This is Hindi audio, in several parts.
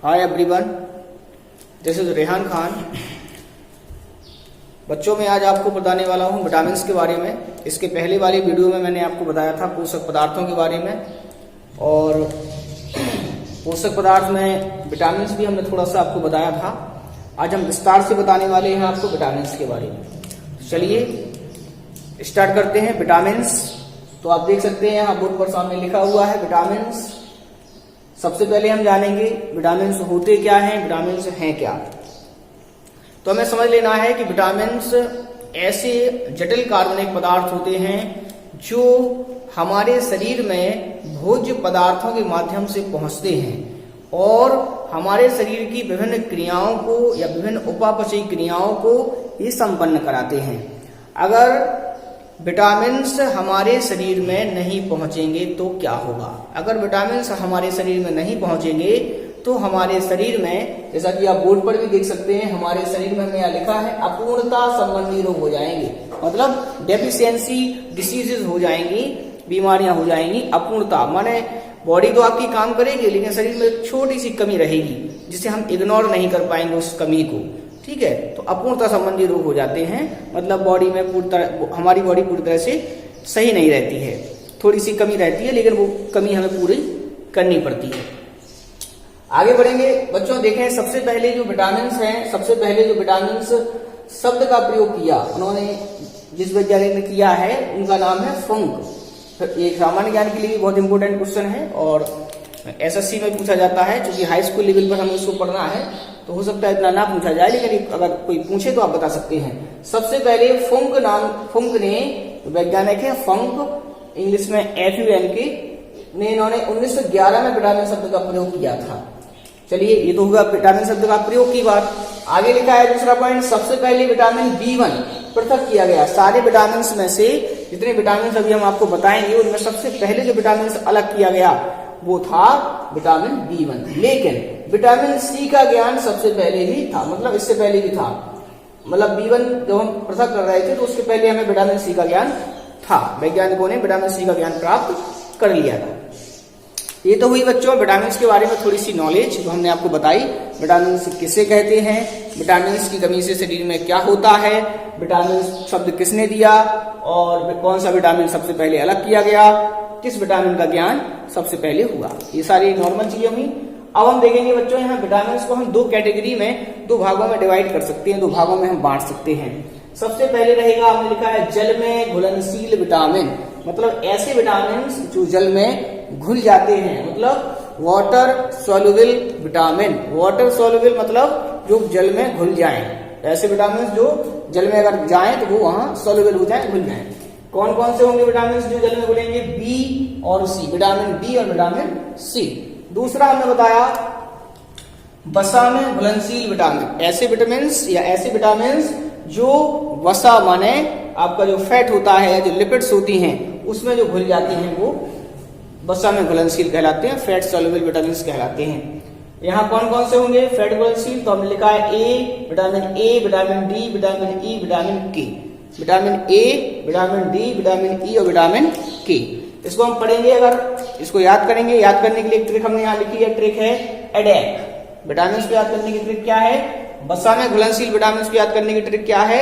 Hi everyone, this is Rehan Khan. बच्चों में आज आपको बताने वाला हूँ विटामिन्स के बारे में। इसके पहले वाली वीडियो में मैंने आपको बताया था पोषक पदार्थों के बारे में, और पोषक पदार्थ में विटामिन्स भी हमने थोड़ा सा आपको बताया था। आज हम विस्तार से बताने वाले हैं आपको विटामिन्स के बारे में। चलिए स्टार्ट करते हैं। विटामिन्स तो आप देख सकते हैं यहाँ बोर्ड पर सामने लिखा हुआ है विटामिन्स। सबसे पहले हम जानेंगे विटामिन्स होते क्या हैं, विटामिन्स हैं क्या। तो हमें समझ लेना है कि विटामिन्स ऐसे जटिल कार्बनिक पदार्थ होते हैं जो हमारे शरीर में भोज्य पदार्थों के माध्यम से पहुंचते हैं और हमारे शरीर की विभिन्न क्रियाओं को या विभिन्न उपापचयी क्रियाओं को ये संपन्न कराते हैं। अगर विटामिन्स हमारे शरीर में नहीं पहुंचेंगे तो क्या होगा? अगर विटामिन्स हमारे शरीर में नहीं पहुंचेंगे तो हमारे शरीर में, जैसा कि आप बोर्ड पर भी देख सकते हैं, हमारे शरीर में यहाँ लिखा है अपूर्णता संबंधी रोग हो जाएंगे। मतलब डेफिशिएंसी डिसीजेज हो जाएंगी, बीमारियां हो जाएंगी। अपूर्णता माने बॉडी तो आपकी काम करेगी लेकिन शरीर में एक छोटी सी कमी रहेगी जिसे हम इग्नोर नहीं कर पाएंगे उस कमी को। ठीक है, तो अपूर्णता संबंधी रोग हो जाते हैं। मतलब बॉडी में हमारी बॉडी पूरी तरह से सही नहीं रहती है, थोड़ी सी कमी रहती है, लेकिन वो कमी हमें पूरी करनी पड़ती है। आगे बढ़ेंगे बच्चों। देखें सबसे पहले जो विटामिन्स हैं, सबसे पहले जो विटामिन्स शब्द का प्रयोग किया उन्होंने, जिस वैज्ञानिक ने किया है, उनका नाम है फंक। एक सामान्य ज्ञान के लिए भी बहुत इंपॉर्टेंट क्वेश्चन है और एसएससी में पूछा जाता है। क्योंकि हाई स्कूल लेवल पर हमें इसको पढ़ना है तो हो सकता है इतना ना पूछा जाए, लेकिन अगर कोई पूछे तो आप बता सकते हैं। सबसे पहले फंक ने, वैज्ञानिक है फंक, इंग्लिश में FUNK ने, इन्होंने 1911 में विटामिन शब्द का प्रयोग किया था। चलिए ये तो होगा विटामिन शब्द का प्रयोग की बात। आगे लिखा है दूसरा पॉइंट, सबसे पहले विटामिन B1 पृथक किया गया। सारे विटामिन में से जितने विटामिन अभी हम आपको बताएंगे उनमें सबसे पहले जो विटामिन अलग किया गया वो था विटामिन B1। लेकिन विटामिन C का ज्ञान सबसे पहले ही था, मतलब इससे पहले भी था। मतलब B1 जब हम पृथक कर रहे थे तो उसके पहले हमें विटामिन C का ज्ञान था। वैज्ञानिकों ने विटामिन C का ज्ञान प्राप्त कर लिया था। ये तो हुई बच्चों विटामिन के बारे में थोड़ी सी नॉलेज जो हमने आपको बताई। विटामिन किसे कहते हैं, विटामिन की कमी से शरीर में क्या होता है, विटामिन शब्द किसने दिया और कौन सा विटामिन सबसे पहले अलग किया गया, किस विटामिन का ज्ञान सबसे पहले हुआ, ये सारी नॉर्मल चीजें हुई। अब हम देखेंगे बच्चों यहाँ विटामिन को हम दो कैटेगरी में, दो भागों में डिवाइड कर सकते हैं, दो भागों में हम बांट सकते हैं। सबसे पहले रहेगा, हमने लिखा है जल में घुलनशील विटामिन। मतलब ऐसे विटामिन जो जल में घुल जाते हैं, मतलब water soluble vitamin. Water soluble मतलब जो जल में घुल जाएं। ऐसे विटामिन जो जल में अगर जाएं तो वो वहां सोल्यूबल हो जाएं, घुल जाएं। कौन कौन से होंगे विटामिन जो जल में घुलेंगे? B और C, विटामिन B और विटामिन C। दूसरा हमने बताया वसा में घुलनशील विटामिन। ऐसे विटामिन या ऐसे विटामिन जो वसा माने आपका जो फैट होता है, जो लिपिड्स होती हैं, उसमें जो घुल जाती हैं वो वसा में घुलनशील कहलाते हैं, फैट सोल्यूबल विटामिन कहलाते हैं। यहाँ कौन कौन से होंगे फैट घुलनशील? तो हमने लिखा है vitamin A, vitamin D, vitamin E, vitamin K। Vitamin A, vitamin D, vitamin E और विटामिन K। इसको हम पढ़ेंगे, अगर इसको याद करेंगे। याद करने के लिए एक ट्रिक हमने यहाँ लिखी है, ट्रिक है एडेक। विटामिन को याद करने की ट्रिक क्या है? वसा में घुलनशील विटामिन को याद करने की ट्रिक क्या है?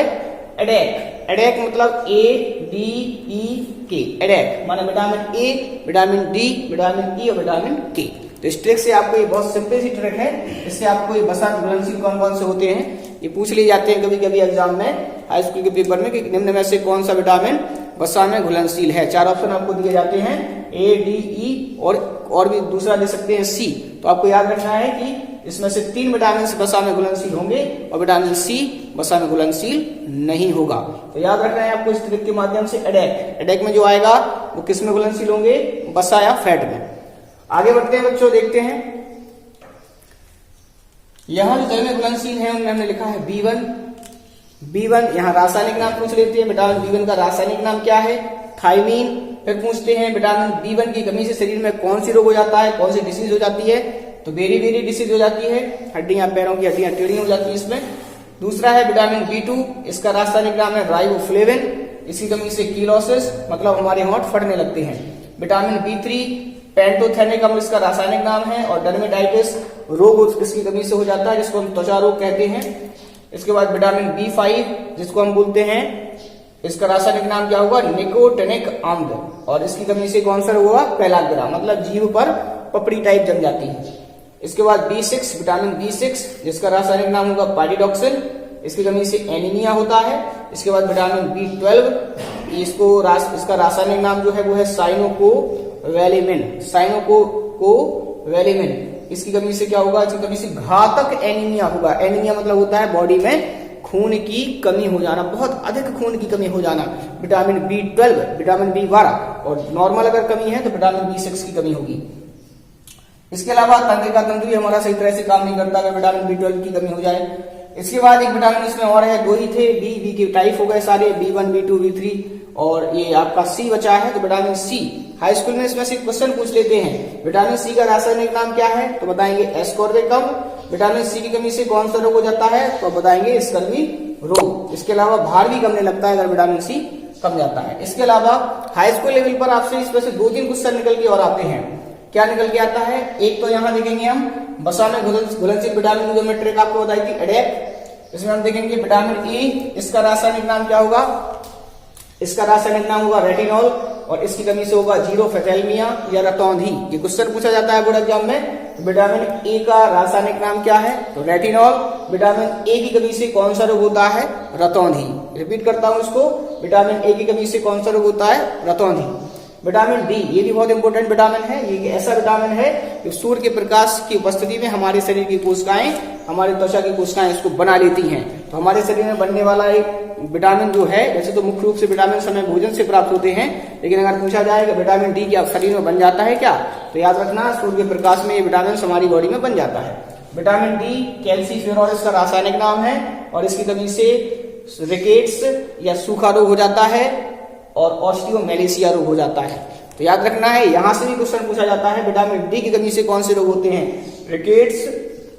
एडेक। एडेक मतलब ADEK, एडेक माने vitamin A, vitamin D, vitamin E और विटामिन K। तो इस ट्रिक से आपको, ये बहुत सिंपल सी ट्रिक है, इससे आपको ये वसा घुलनशील कौन कौन से होते हैं ये पूछ लिए जाते हैं कभी कभी एग्जाम में, हाई स्कूल के पेपर में, कि निम्न में से कौन सा विटामिन वसा में घुलनशील है। 4 ऑप्शन आपको दिए जाते हैं, ADE और भी दूसरा दे सकते हैं C। तो आपको याद रखना है कि इसमें से 3 विटामिन वसा में घुलनशील होंगे और विटामिन C वसा में घुलनशील नहीं होगा। तो याद रखना है आपको इस ट्रिक के माध्यम से। एडेक, एडेक में जो आएगा वो किस में घुलनशील होंगे? वसा या फैट में। आगे बढ़ते हैं बच्चों, देखते हैं यहां जो जल में घुलनशील है उनमें हमने लिखा है B1। यहाँ रासायनिक नाम पूछ लेते हैं। विटामिन B1 का रासायनिक नाम क्या है? थायमीन। फिर पूछते हैं विटामिन B1 की कमी से शरीर में कौन सी रोग हो जाता है, कौन सी डिसीज हो जाती है? तो बेरी डिसीज हो जाती है, हड्डियां, पैरों की हड्डियां टेढ़ी हो जाती है इसमें। दूसरा है विटामिन B2, इसका रासायनिक नाम है राइबोफ्लेविन। इसकी कमी से कीलोसिस मतलब हमारे होंठ फटने लगते हैं। विटामिन B3 पेंटोथेनिक अम्ल इसका रासायनिक नाम है। और डर्मेटाइटिस रोग इसकी कमी से हो जाता है, जिसको हम त्वचा रोग कहते हैं। इसके बाद विटामिन B5 जिसको हम बोलते हैं, इसका रासायनिक नाम क्या होगा, निकोटिनिक अम्ल। और इसकी कमी से कौन सा रोग होगा, पेलाग्रा, मतलब जीभ पर पपड़ी टाइप जम जाती है। इसके बाद B6 विटामिन B6 जिसका रासायनिक नाम होगा पाइरिडॉक्सिन, इसकी कमी से एनीमिया होता है। इसके बाद विटामिन B12 इसका रासायनिक नाम जो है वो है साइनोकोवैलेमिन। इसकी कमी से क्या होगा, इसकी कमी से घातक एनीमिया होगा। एनीमिया मतलब होता है बॉडी में खून की कमी हो जाना, बहुत अधिक खून की कमी हो जाना। विटामिन B12, विटामिन B12 और नॉर्मल अगर कमी है तो विटामिन B6 की कमी होगी। इसके अलावा तंत्रिका तंतु भी हमारा सही तरह से काम नहीं करता अगर विटामिन B12 की कमी हो जाए। इसके बाद एक विटामिन इसमें और है, दो ही थे, बी के टाइप हो गए सारे, B1, B2, B3 और ये आपका C बचा है, तो विटामिन C। हाई स्कूल में इसमें से क्वेश्चन पूछ लेते हैं, विटामिन C का रासायनिक नाम क्या है, तो बताएंगे एस्कॉर्बिकम। विटामिन C की कमी से कौन सा रोग हो जाता है, तो बताएंगे स्कर्वी रोग। इसके अलावा भार भी कमने लगता है अगर विटामिन C कम जाता है। इसके अलावा हाई स्कूल लेवल पर आपसे इसमें से 2-3 क्वेश्चन निकल के और आते हैं। क्या निकल के आता है, एक तो यहाँ देखेंगे हम वसा में घुलनशील विटामिन की जो मैं ट्रिक आपको बताई थी, एडेप। इसमें हम देखेंगे विटामिन E, इसका रासायनिक नाम क्या होगा, इसका रासायनिक नाम होगा रेटिनॉल। और इसकी कमी से होगा जीरोफेथैल्मिया या रतौंधी। ये क्वेश्चन पूछा जाता है बोर्ड एग्जाम में। विटामिन ए का रासायनिक नाम क्या है, तो रेटिनॉल। विटामिन ए की कमी से कौन सा रोग होता है, रतौंधी। रिपीट करता हूं इसको, विटामिन ए की कमी से कौन सा रोग होता है, रतौंधी। विटामिन डी, ये भी बहुत इंपॉर्टेंट विटामिन है। ये ऐसा विटामिन है कि सूर्य के प्रकाश की उपस्थिति में हमारे शरीर की कोशिकाएं, हमारी त्वचा की कोशिकाएं इसको बना लेती हैं। तो हमारे शरीर में बनने वाला एक विटामिन जो है, वैसे तो मुख्य रूप से विटामिन हमें भोजन से प्राप्त होते हैं, लेकिन अगर पूछा जाए कि विटामिन डी क्या शरीर में बन जाता है क्या, तो याद रखना सूर्य के प्रकाश में ये विटामिन हमारी बॉडी में बन जाता है। विटामिन डी कैल्सीफेरॉल इसका रासायनिक नाम है। और इसकी कमी से रिकेट्स या सूखा रोग हो जाता है और ऑस्टियोमेलेशिया रोग हो जाता है। तो याद रखना है, यहां से भी क्वेश्चन पूछा जाता है, विटामिन डी की कमी से कौन से रोग होते हैं, रिकेट्स,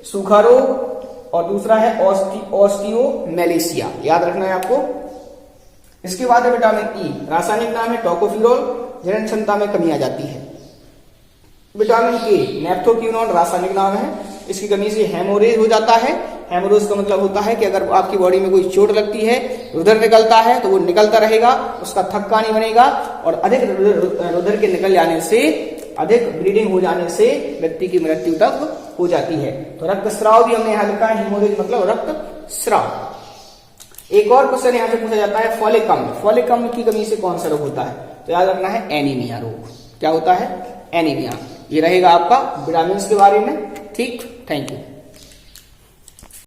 सूखा रोग और दूसरा है ऑस्टियोमेलेशिया। याद रखना है आपको। इसके बाद है विटामिन ई, रासायनिक नाम है टोकोफिरोल, जनन क्षमता में कमी आ जाती है। विटामिन के नेप्थोक्विनोन रासायनिक नाम है, इसकी कमी से हेमोरेज हो जाता है। हेमोरेज का मतलब होता है कि अगर आपकी बॉडी में कोई चोट लगती है, रुधिर निकलता है, तो वो निकलता रहेगा, उसका थक्का नहीं बनेगा और अधिक रुधिर के निकल जाने से, अधिक ब्लीडिंग हो जाने से व्यक्ति की मृत्यु तक हो जाती है। तो रक्तस्राव भी हमने यहाँ लिखा है, हेमोरेज मतलब रक्त स्राव। एक और क्वेश्चन यहाँ से पूछा जाता है, फॉलिक अम्ल। फॉलिक अम्ल की कमी से कौन सा रोग होता है, तो याद रखना है एनीमिया रोग। क्या होता है, एनीमिया। ये रहेगा आपका विटामिन के बारे में। ठीक, थैंक यू।